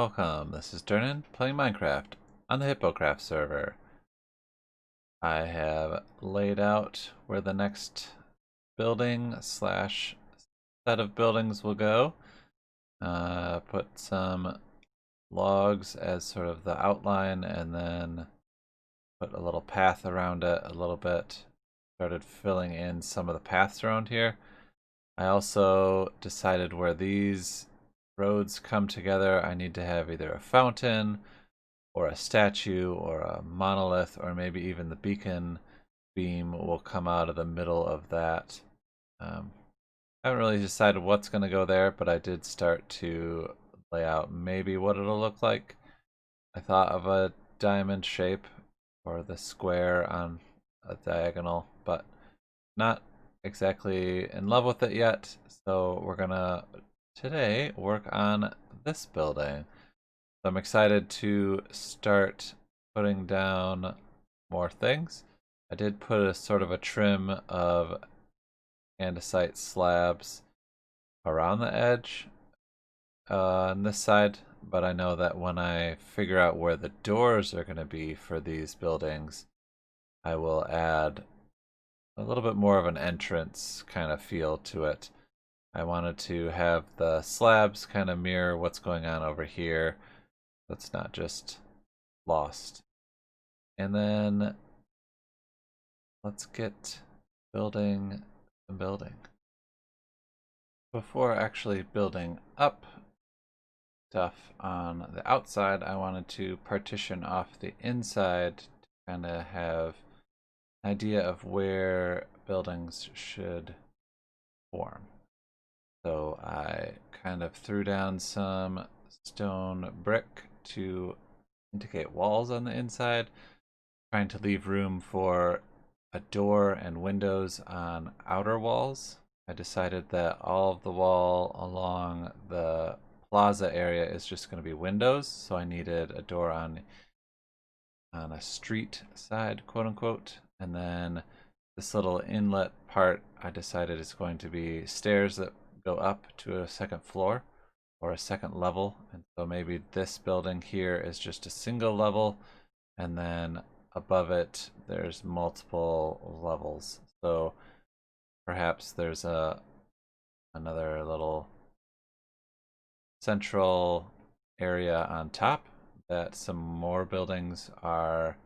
welcome. This is Dirnan playing Minecraft on the Hippocraft server. I have laid out where the next building slash set of buildings will go. Put some logs as sort of the outline and then put a little path around it a little bit. Started filling in some of the paths around here. I also decided where these roads come together, I need to have either a fountain or a statue or a monolith, or maybe even the beacon beam will come out of the middle of that. I haven't really decided what's going to go there, but I did start to lay out maybe what it'll look like. I thought of a diamond shape or the square on a diagonal, but not exactly in love with it yet. So we're gonna today work on this building. So I'm excited to start putting down more things. I did put a sort of a trim of andesite slabs around the edge on this side, but I know that when I figure out where the doors are going to be for these buildings, I will add a little bit more of an entrance kind of feel to it. I wanted to have the slabs kind of mirror what's going on over here. That's not just lost. And then let's get building some building. Before actually building up stuff on the outside, I wanted to partition off the inside to kind of have an idea of where buildings should form. So I kind of threw down some stone brick to indicate walls on the inside, trying to leave room for a door and windows on outer walls. I decided that all of the wall along the plaza area is just going to be windows, so I needed a door on a street side, quote unquote, and then this little inlet part I decided is going to be stairs that go up to a second floor or a second level. And so maybe this building here is just a single level, and then above it there's multiple levels. So perhaps there's another little central area on top that some more buildings are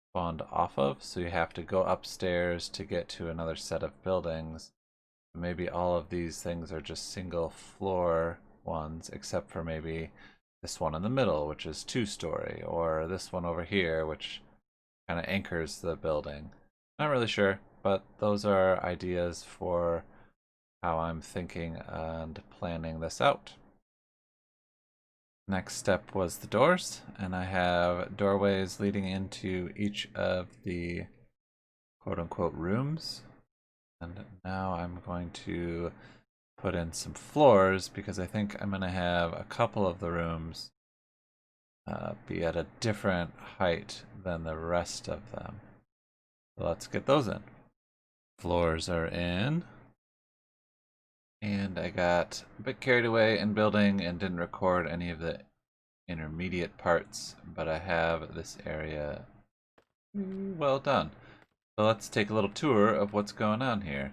spawned off of, so you have to go upstairs to get to another set of buildings. Maybe all of these things are just single floor ones, except for maybe this one in the middle, which is 2-story, or this one over here, which kind of anchors the building. Not really sure, but those are ideas for how I'm thinking and planning this out. Next step was the doors, and I have doorways leading into each of the quote-unquote rooms. And now I'm going to put in some floors because I think I'm going to have a couple of the rooms be at a different height than the rest of them. So let's get those in. Floors are in. And I got a bit carried away in building and didn't record any of the intermediate parts, but I have this area well done. So let's take a little tour of what's going on here.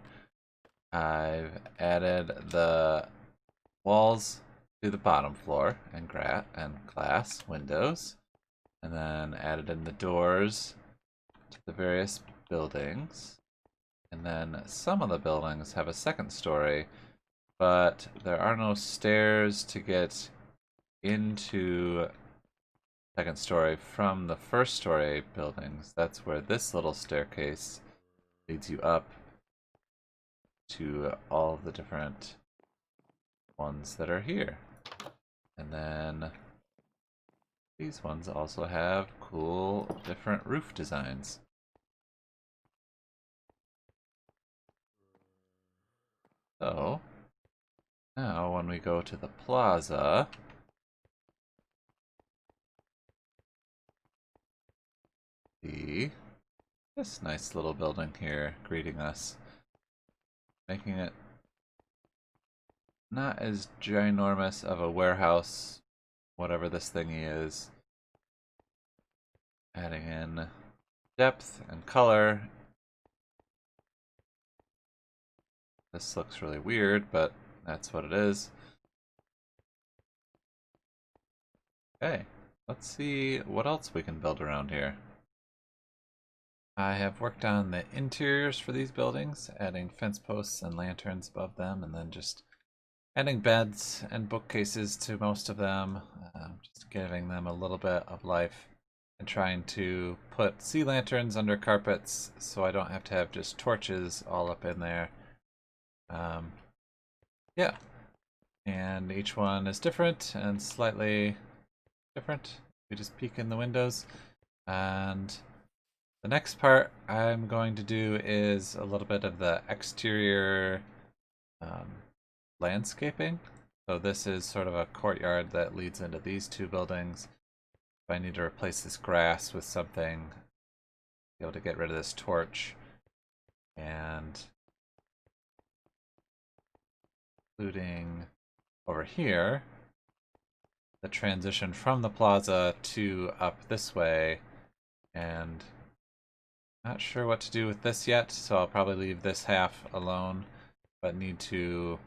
I've added the walls to the bottom floor and glass windows, and then added in the doors to the various buildings. And then some of the buildings have a second story, but there are no stairs to get into second story from the first story buildings. That's where this little staircase leads you up to all of the different ones that are here. And then these ones also have cool different roof designs. So now when we go to the plaza, see this nice little building here greeting us, making it not as ginormous of a warehouse whatever this thingy is. Adding in depth and color. This looks really weird, but that's what it is. Okay, let's see what else we can build around here. I have worked on the interiors for these buildings, adding fence posts and lanterns above them, and then just adding beds and bookcases to most of them, just giving them a little bit of life, and trying to put sea lanterns under carpets so I don't have to have just torches all up in there. Yeah, and each one is different and slightly different. We just peek in the windows, and the next part I'm going to do is a little bit of the exterior landscaping. So this is sort of a courtyard that leads into these two buildings. If I need to replace this grass with something, be able to get rid of this torch, and including over here, the transition from the plaza to up this way, and not sure what to do with this yet, so I'll probably leave this half alone, but need to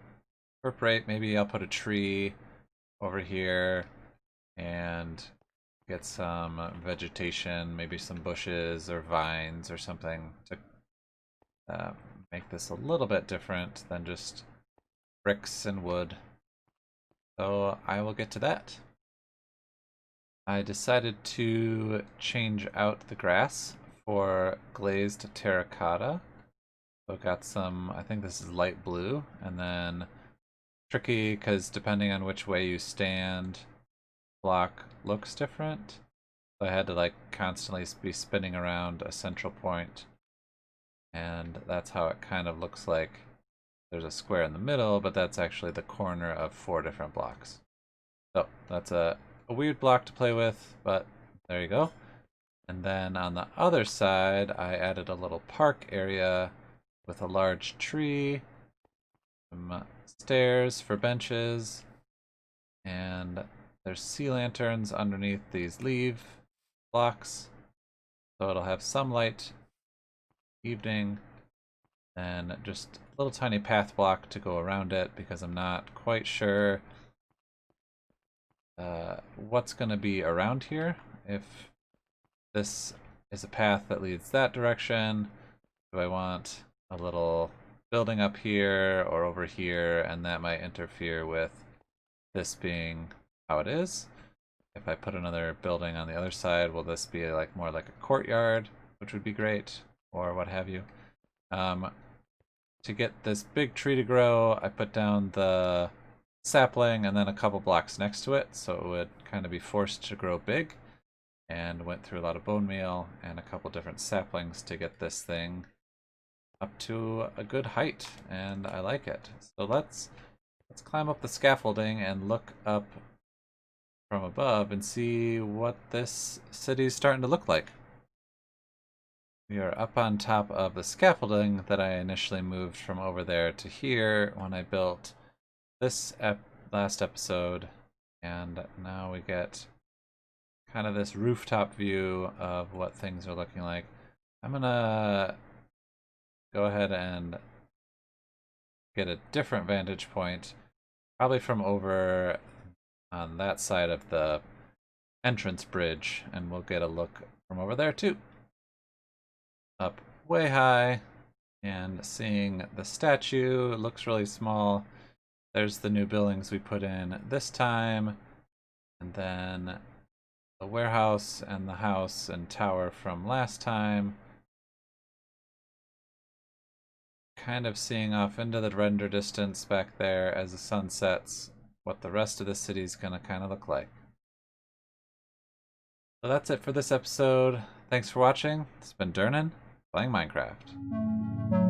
incorporate. Maybe I'll put a tree over here and get some vegetation, maybe some bushes or vines or something to make this a little bit different than just bricks and wood. So I will get to that. I decided to change out the grass for glazed terracotta. So got some, I think this is light blue, and then tricky because depending on which way you stand, block looks different. So I had to like constantly be spinning around a central point, and that's how it kind of looks like. There's a square in the middle, but that's actually the corner of 4 different blocks. So that's a weird block to play with, but there you go. And then on the other side, I added a little park area with a large tree, some stairs for benches, and there's sea lanterns underneath these leaf blocks. So it'll have some light evening, and just a little tiny path block to go around it because I'm not quite sure what's going to be around here. If this is a path that leads that direction, do I want a little building up here or over here, and that might interfere with this being how it is. If I put another building on the other side, will this be like more like a courtyard, which would be great, or what have you. To get this big tree to grow, I put down the sapling and then a couple blocks next to it, so it would kind of be forced to grow big, and went through a lot of bone meal and a couple different saplings to get this thing up to a good height, and I like it. So let's climb up the scaffolding and look up from above and see what this city is starting to look like. We are up on top of the scaffolding that I initially moved from over there to here when I built this last episode, and now we get kind of this rooftop view of what things are looking like. I'm gonna go ahead and get a different vantage point, probably from over on that side of the entrance bridge, and we'll get a look from over there too. Up way high and seeing the statue. It looks really small. There's the new buildings we put in this time, and then the warehouse and the house and tower from last time. Kind of seeing off into the render distance back there as the sun sets what the rest of the city is going to kind of look like. So that's it for this episode. Thanks for watching. It's been Dirnan playing Minecraft.